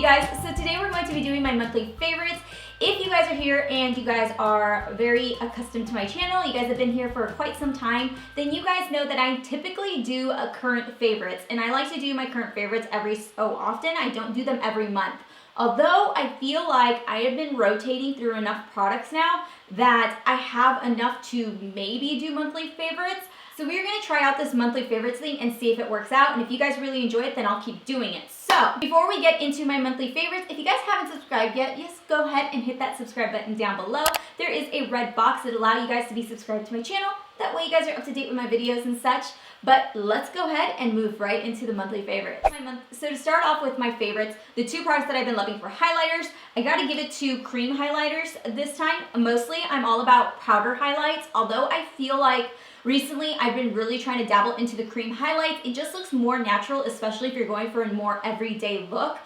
guys, so today we're going to be doing my monthly favorites. If you guys are here and you guys are very accustomed to my channel, you guys have been here for quite some time, then you guys know that I typically do a current favorites, and I like to do my current favorites every so often. I don't do them every month. Although I feel like I have been rotating through enough products now that I have enough to maybe do monthly favorites. So we're gonna try out this monthly favorites thing and see if it works out. And if you guys really enjoy it, then I'll keep doing it. So before we get into my monthly favorites, if you guys haven't subscribed yet, just go ahead and hit that subscribe button down below. There is a red box that allows you guys to be subscribed to my channel. That way you guys are up to date with my videos and such. But let's go ahead and move right into the monthly favorites. So to start off with my favorites, the two products that I've been loving for highlighters, I gotta give it to cream highlighters this time. Mostly I'm all about powder highlights, although I feel like recently I've been really trying to dabble into the cream highlights. It just looks more natural, especially if you're going for a more everyday look.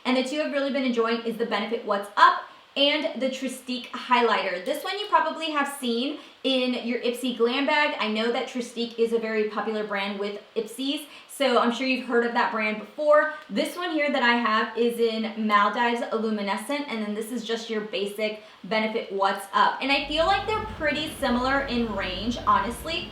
And the two I've really been enjoying is the Benefit What's Up and the Tristique highlighter. This one you probably have seen in your IPSY glam bag. I know that Tristique is a very popular brand with IPSYs, so I'm sure you've heard of that brand before. This one here that I have is in Maldives Luminescent, and then this is just your basic Benefit What's Up. And I feel like they're pretty similar in range, honestly.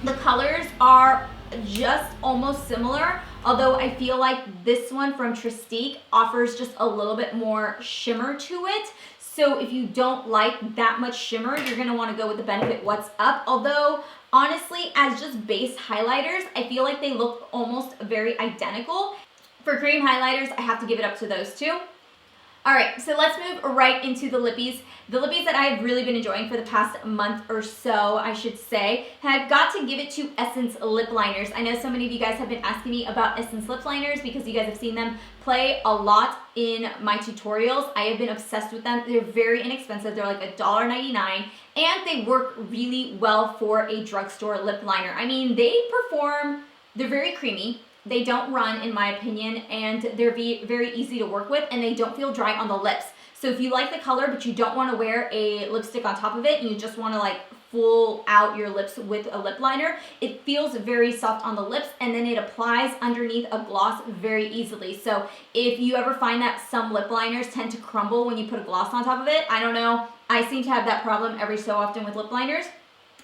The colors are just almost similar, although I feel like this one from Tristique offers just a little bit more shimmer to it. So if you don't like that much shimmer, you're gonna wanna go with the Benefit What's Up. Although, honestly, as just base highlighters, I feel like they look almost very identical. For cream highlighters, I have to give it up to those two. All right, so let's move right into the lippies. The lippies that I've really been enjoying for the past month or so, I should say, have got to give it to Essence lip liners. I know so many of you guys have been asking me about Essence lip liners because you guys have seen them play a lot in my tutorials. I have been obsessed with them. They're very inexpensive. They're like $1.99, and they work really well for a drugstore lip liner. I mean, they're very creamy. They don't run, in my opinion, and they're very easy to work with, and they don't feel dry on the lips. So if you like the color, but you don't want to wear a lipstick on top of it, and you just want to like full out your lips with a lip liner, it feels very soft on the lips, and then it applies underneath a gloss very easily. So if you ever find that some lip liners tend to crumble when you put a gloss on top of it, I don't know, I seem to have that problem every so often with lip liners.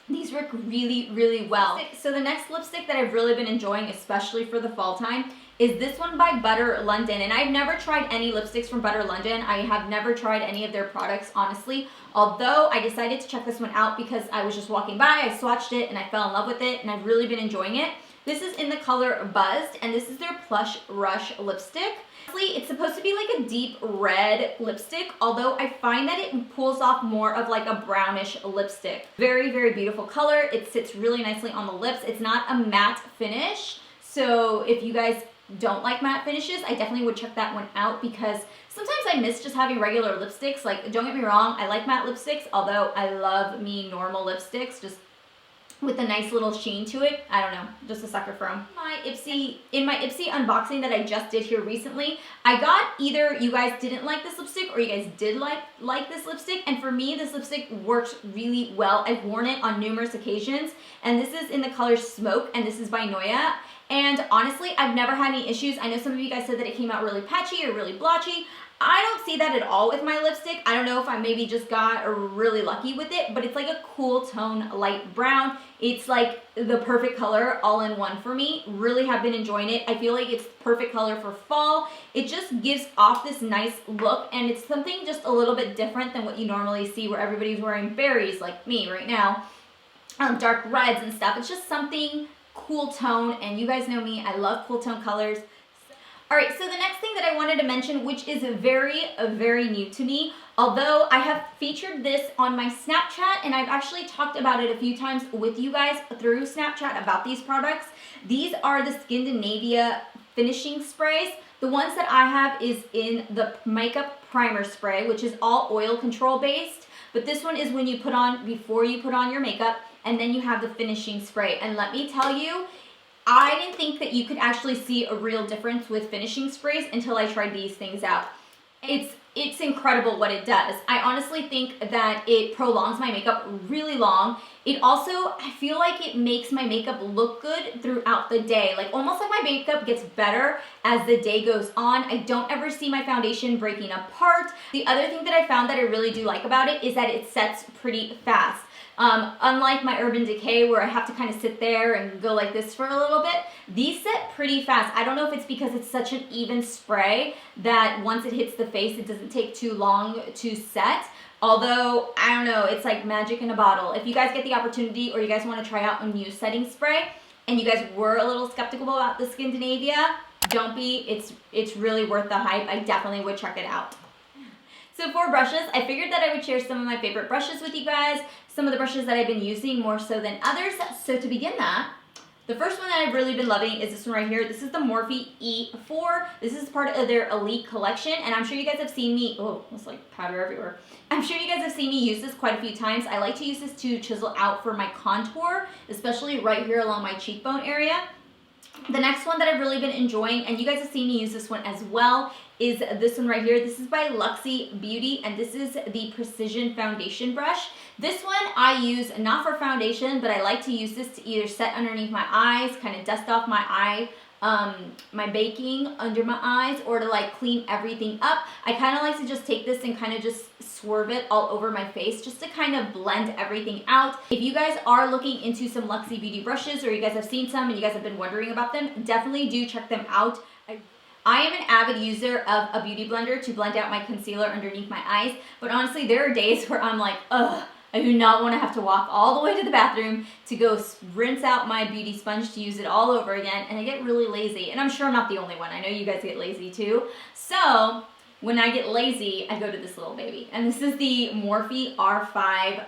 These work really, really well. So the next lipstick that I've really been enjoying, especially for the fall time, is this one by Butter London. And I've never tried any lipsticks from Butter London. I have never tried any of their products, honestly. Although I decided to check this one out because I was just walking by, I swatched it, and I fell in love with it, and I've really been enjoying it. This is in the color Buzzed, and this is their Plush Rush lipstick. It's supposed to be like a deep red lipstick, although I find that it pulls off more of like a brownish lipstick. Very, very beautiful color. It sits really nicely on the lips. It's not a matte finish, so if you guys don't like matte finishes, I definitely would check that one out because sometimes I miss just having regular lipsticks. Like, don't get me wrong, I like matte lipsticks, although I love me normal lipsticks, just with a nice little sheen to it. I don't know, just a sucker for them. In my IPSY unboxing that I just did here recently, I got either you guys didn't like this lipstick or you guys did like this lipstick, and for me this lipstick works really well. I've worn it on numerous occasions, and this is in the color Smoke, and this is by NOYAH. And honestly, I've never had any issues. I know some of you guys said that it came out really patchy or really blotchy. I don't see that at all with my lipstick. I don't know if I maybe just got really lucky with it, but it's like a cool tone light brown. It's like the perfect color all in one for me. Really have been enjoying it. I feel like it's the perfect color for fall. It just gives off this nice look, and it's something just a little bit different than what you normally see where everybody's wearing berries like me right now, dark reds and stuff. It's just something cool tone, and you guys know me, I love cool tone colors. All right, so the next thing that I wanted to mention, which is very new to me, although I have featured this on my Snapchat, and I've actually talked about it a few times with you guys through Snapchat about these products. These are the SKINDINAVIA finishing sprays. The ones that I have is in the makeup primer spray, which is all oil control based, but this one is when you put on, before you put on your makeup, and then you have the finishing spray. And let me tell you, I didn't think that you could actually see a real difference with finishing sprays until I tried these things out. It's incredible what it does. I honestly think that it prolongs my makeup really long. It also, I feel like it makes my makeup look good throughout the day. Like almost like my makeup gets better as the day goes on. I don't ever see my foundation breaking apart. The other thing that I found that I really do like about it is that it sets pretty fast. Unlike my Urban Decay where I have to kind of sit there and go like this for a little bit, these set pretty fast. I don't know if it's because it's such an even spray that once it hits the face, it doesn't take too long to set. Although, I don't know, it's like magic in a bottle. If you guys get the opportunity or you guys want to try out a new setting spray and you guys were a little skeptical about the SKINDINAVIA, don't be. It's really worth the hype. I definitely would check it out. So for brushes, I figured that I would share some of my favorite brushes with you guys, some of the brushes that I've been using more so than others. So to begin that, the first one that I've really been loving is this one right here. This is the Morphe E4. This is part of their Elite collection, and I'm sure you guys have seen me, oh, it's like powder everywhere. I'm sure you guys have seen me use this quite a few times. I like to use this to chisel out for my contour, especially right here along my cheekbone area. The next one that I've really been enjoying, and you guys have seen me use this one as well, is this one right here. This is by Luxie Beauty, and this is the Precision Foundation Brush. This one I use not for foundation, but I like to use this to either set underneath my eyes, kind of dust off my eye, my baking under my eyes, or to like clean everything up. I kind of like to just take this and kind of just swerve it all over my face just to kind of blend everything out. If you guys are looking into some Luxie Beauty brushes, or you guys have seen some and you guys have been wondering about them, definitely do check them out. I am an avid user of a beauty blender to blend out my concealer underneath my eyes, but honestly there are days where I'm like, ugh, I do not want to have to walk all the way to the bathroom to go rinse out my beauty sponge to use it all over again, and I get really lazy. And I'm sure I'm not the only one. I know you guys get lazy too. So when I get lazy, I go to this little baby. And this is the Morphe R5.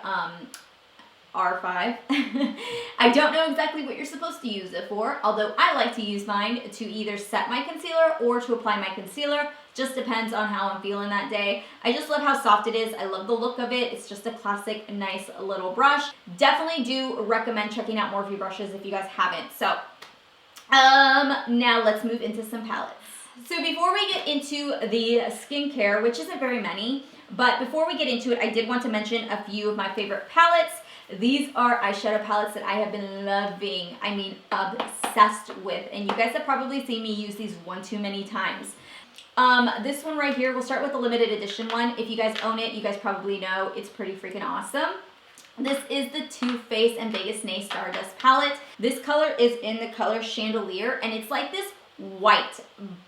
I don't know exactly what you're supposed to use it for, although I like to use mine to either set my concealer or to apply my concealer. Just depends on how I'm feeling that day. I just love how soft it is. I love the look of it. It's just a classic, nice little brush. Definitely do recommend checking out Morphe brushes if you guys haven't. So, now let's move into some palettes. So before we get into the skincare, which isn't very many, but before we get into it, I did want to mention a few of my favorite palettes. These are eyeshadow palettes that I have been loving, I mean obsessed with, and you guys have probably seen me use these one too many times. This one right here, we'll start with the limited edition one. If you guys own it, you guys probably know it's pretty freaking awesome. This is the Too Faced and Vegas Nay Stardust palette. This color is in the color Chandelier, and it's like this white,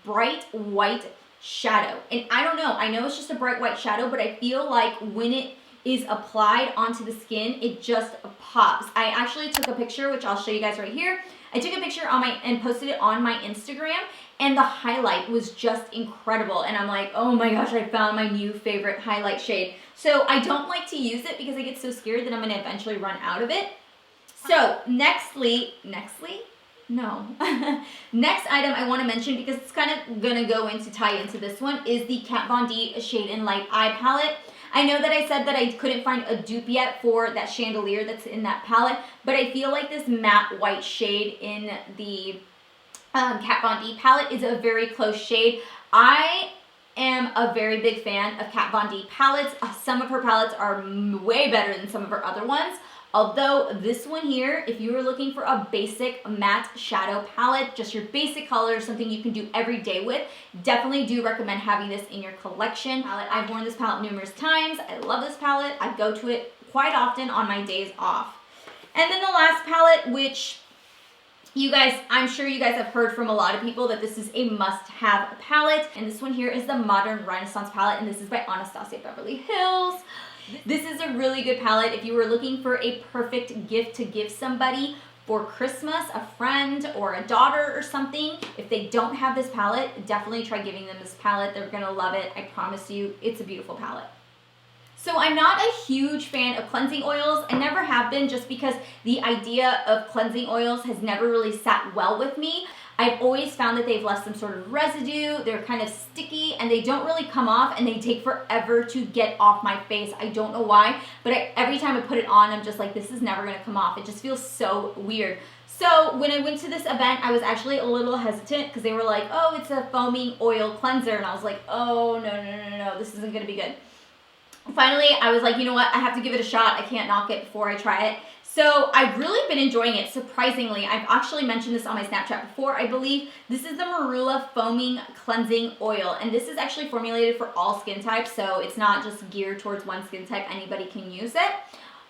bright white shadow. And I don't know, I know it's just a bright white shadow, but I feel like when it is applied onto the skin, it just pops. I actually took a picture, which I'll show you guys right here. I took a picture on and posted it on my Instagram, and the highlight was just incredible. And I'm like, oh my gosh, I found my new favorite highlight shade. So I don't like to use it because I get so scared that I'm gonna eventually run out of it. So next item I want to mention, because it's kind of gonna go into tie into this one, is the Kat Von D Shade and Light Eye Palette. I know that I said that I couldn't find a dupe yet for that chandelier that's in that palette, but I feel like this matte white shade in the Kat Von D palette is a very close shade. I am a very big fan of Kat Von D palettes. Some of her palettes are way better than some of her other ones. Although this one here, if you were looking for a basic matte shadow palette, just your basic colors, something you can do every day with, definitely do recommend having this in your collection. I've worn this palette numerous times. I love this palette. I go to it quite often on my days off. And then the last palette, which you guys, I'm sure you guys have heard from a lot of people that this is a must-have palette. And this one here is the Modern Renaissance palette, and this is by Anastasia Beverly Hills. This is a really good palette if you were looking for a perfect gift to give somebody for Christmas, a friend or a daughter or something. If they don't have this palette, definitely try giving them this palette. They're gonna love it. I promise you, it's a beautiful palette. So I'm not a huge fan of cleansing oils. I never have been, just because the idea of cleansing oils has never really sat well with me. I've always found that they've left some sort of residue, they're kind of sticky, and they don't really come off, and they take forever to get off my face. I don't know why, but every time I put it on, I'm just like, this is never gonna come off. It just feels so weird. So when I went to this event, I was actually a little hesitant because they were like, oh, it's a foaming oil cleanser, and I was like, oh, no, this isn't gonna be good. Finally, I was like, you know what, I have to give it a shot. I can't knock it before I try it. So I've really been enjoying it, surprisingly. I've actually mentioned this on my Snapchat before, I believe. This is the Marula Foaming Cleansing Oil, and this is actually formulated for all skin types, so it's not just geared towards one skin type. Anybody can use it.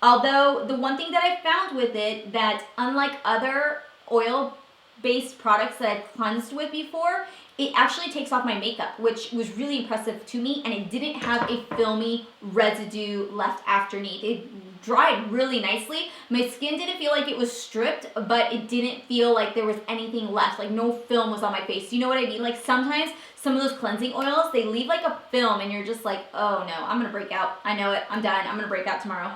Although, the one thing that I found with it, that unlike other oil-based products that I've cleansed with before, it actually takes off my makeup, which was really impressive to me, and it didn't have a filmy residue left underneath. It dried really nicely. My skin didn't feel like it was stripped, but it didn't feel like there was anything left, like no film was on my face. You know what I mean? Like sometimes some of those cleansing oils, they leave like a film and you're just like, oh no, I'm gonna break out. I know it, I'm done, I'm gonna break out tomorrow.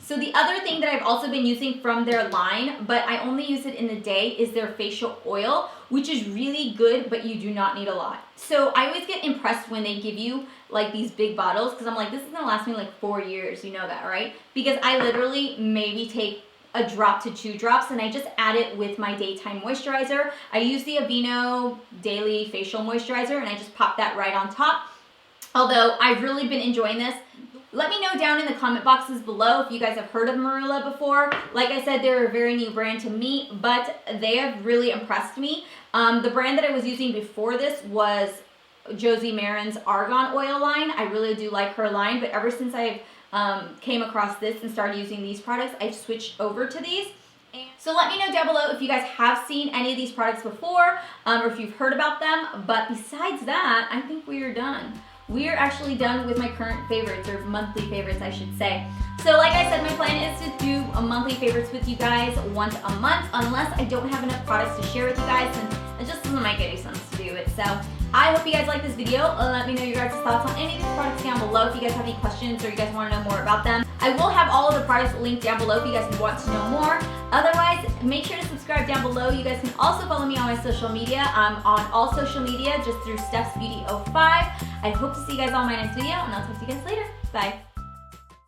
So the other thing that I've also been using from their line, but I only use it in the day, is their facial oil, which is really good, but you do not need a lot. So I always get impressed when they give you like these big bottles, because I'm like, this is gonna last me like 4 years, you know that, right? Because I literally maybe take a drop to 2 drops, and I just add it with my daytime moisturizer. I use the Aveeno Daily Facial Moisturizer, and I just pop that right on top. Although I've really been enjoying this. Let me know down in the comment boxes below if you guys have heard of Marula before. Like I said, they're a very new brand to me, but they have really impressed me. The brand that I was using before this was Josie Maran's Argan Oil line. I really do like her line, but ever since I've came across this and started using these products, I've switched over to these. So let me know down below if you guys have seen any of these products before, or if you've heard about them. But besides that, I think we are done. We are actually done with my current favorites, or monthly favorites, I should say. So like I said, my plan is to do a monthly favorites with you guys once a month, unless I don't have enough products to share with you guys, and it just doesn't make any sense to do it. So I hope you guys like this video. Let me know your guys' thoughts on any of these products down below if you guys have any questions or you guys want to know more about them. I will have all of the products linked down below if you guys want to know more. Otherwise, make sure to subscribe down below. You guys can also follow me on my social media. I'm on all social media just through Steph's Beauty 05. I hope to see you guys on my next video, and I'll talk to you guys later. Bye.